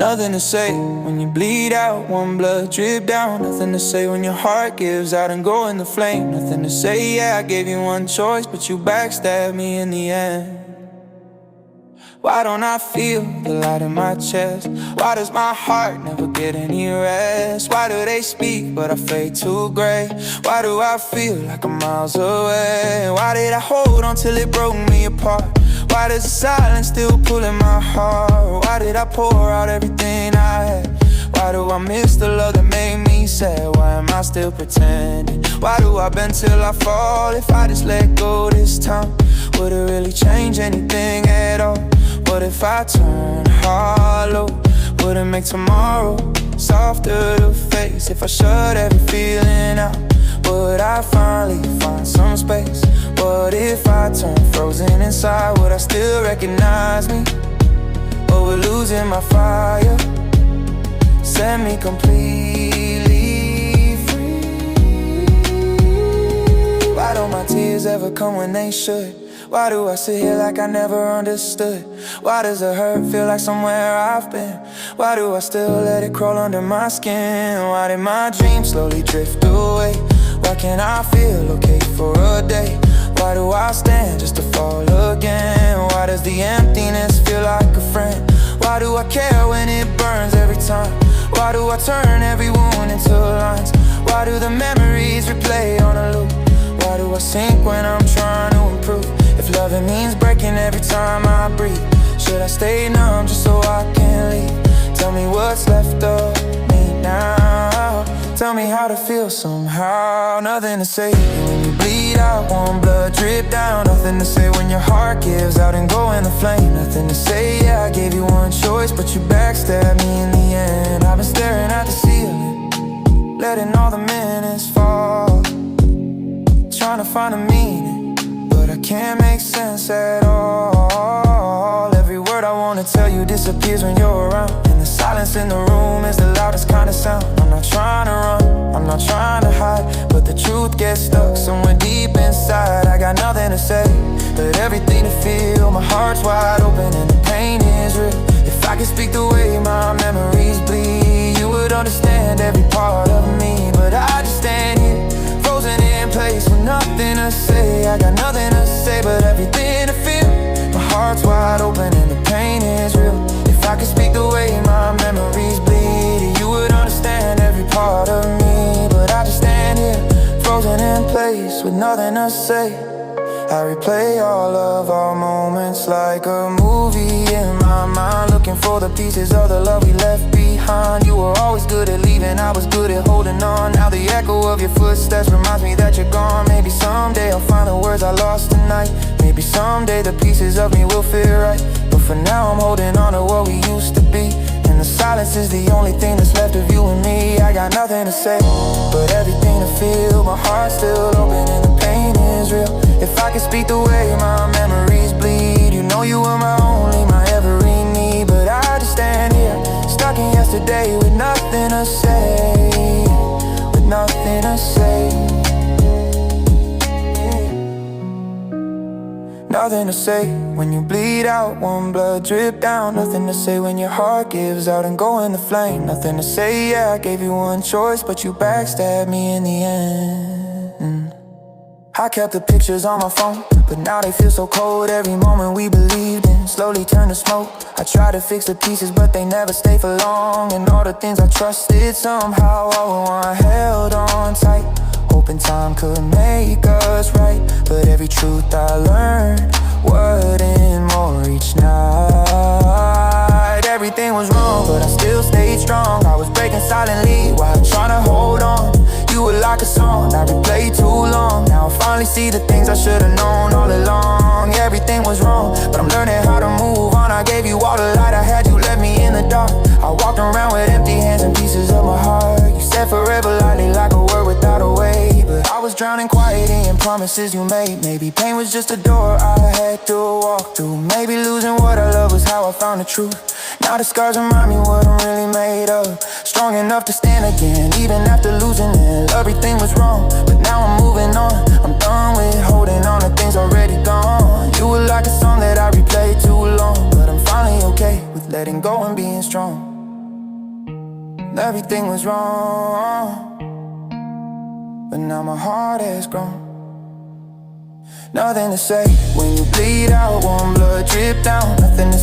Nothing to say when you bleed out, one blood drip down. Nothing to say when your heart gives out and go in the flame. Nothing to say, yeah, I gave you one choice, but you backstabbed me in the end. Why don't I feel the light in my chest? Why does my heart never get any rest? Why do they speak but I fade to gray? Why do I feel like I'm miles away? Why did I hold on till it broke me apart? Why does the silence still pull in my heart? Why did I pour out everything I had? Why do I miss the love that made me sad? Why am I still pretending? Why do I bend till I fall? If I just let go this time, would it really change anything at all? What if I turn hollow? Would it make tomorrow softer to face? If I shut every feeling out, would I finally find some space? What if I turn frozen inside? Would I still recognize me? Or would losing my fire set me completely free? Why don't my tears ever come when they should? Why do I sit here like I never understood? Why does it hurt feel like somewhere I've been? Why do I still let it crawl under my skin? Why did my dreams slowly drift away? Why can't I feel okay for a day? Why do I stand just to fall again? Why does the emptiness feel like a friend? Why do I care when it burns every time? Why do I turn every wound into lines? Why do the memories replay on a loop? Why do I sink when I'm trying to improve? If loving means breaking every time I breathe, should I stay numb just so I can leave? Tell me what's left of me now. Tell me how to feel somehow. Nothing to say when you bleed out, one blood drip down. Nothing to say when your heart gives out and go in the flame. Nothing to say, yeah, I gave you one choice, but you backstabbed me in the end. I've been staring at the ceiling, letting all the minutes fall, trying to find a meaning, but I can't make sense at all. Every word I wanna tell you disappears when you're around, and the silence in the room is the loudest kind of sound. I'm not trying to run, I'm not trying to hide, but the truth gets stuck somewhere deep inside. I got nothing to say, but everything to feel. My heart's wide open and the pain is real. If I could speak the way my memories bleed, you would understand every part of me. But I just stand here, frozen in place with nothing to say. I got nothing to say, but everything to feel. My heart's wide open and the pain is real. If I could speak the way my memories bleed, you would understand every part of me. But I just stand here, frozen in place with nothing to say. I replay all of our moments like a movie in my mind, looking for the pieces of the love we left behind. You were always good at leaving, I was good at holding on. Now the echo of your footsteps reminds me that you're gone. Maybe someday I'll find the words I lost tonight. Maybe someday the pieces of me will fit right. But for now I'm holding on to what we used to be, and the silence is the only thing that's left of you and me. I got nothing to say, but everything to feel. My heart's still open and the pain is real. If I could speak the way my memories bleed, you know you were my only, my every need. But I just stand here, stuck in yesterday with nothing to say, with nothing to say. Nothing to say when you bleed out, one blood drip down. Nothing to say when your heart gives out and go in the flame. Nothing to say, yeah, I gave you one choice, but you backstabbed me in the end. I kept the pictures on my phone, but now they feel so cold. Every moment we believed in slowly turned to smoke. I tried to fix the pieces, but they never stay for long. And all the things I trusted, somehow all I held on tight, hoping time could make us right. But every truth I learned wasn't more each night. Everything was wrong, but I still stayed strong. I was breaking silently while trying to hold on. You were like a song I replayed too long. Now I finally see the things I should've known all along. Everything was wrong, but I'm learning how to move on. I gave you all the light I had, you left me in the dark. I walked around with empty hands and pieces of my heart. You said forever lightly like a word without a way, but I was drowning quietly in promises you made. Maybe pain was just a door I had to walk through. Maybe losing what I love was how I found the truth. Now the scars remind me what I'm really made of, strong enough to stand again, even after losing it. Everything was wrong, but now I'm moving on. I'm done with holding on to things already gone. You were like a song that I replayed too long, but I'm finally okay with letting go and being strong. Everything was wrong, but now my heart has grown. Nothing to say when you bleed out, warm blood drip down. Nothing to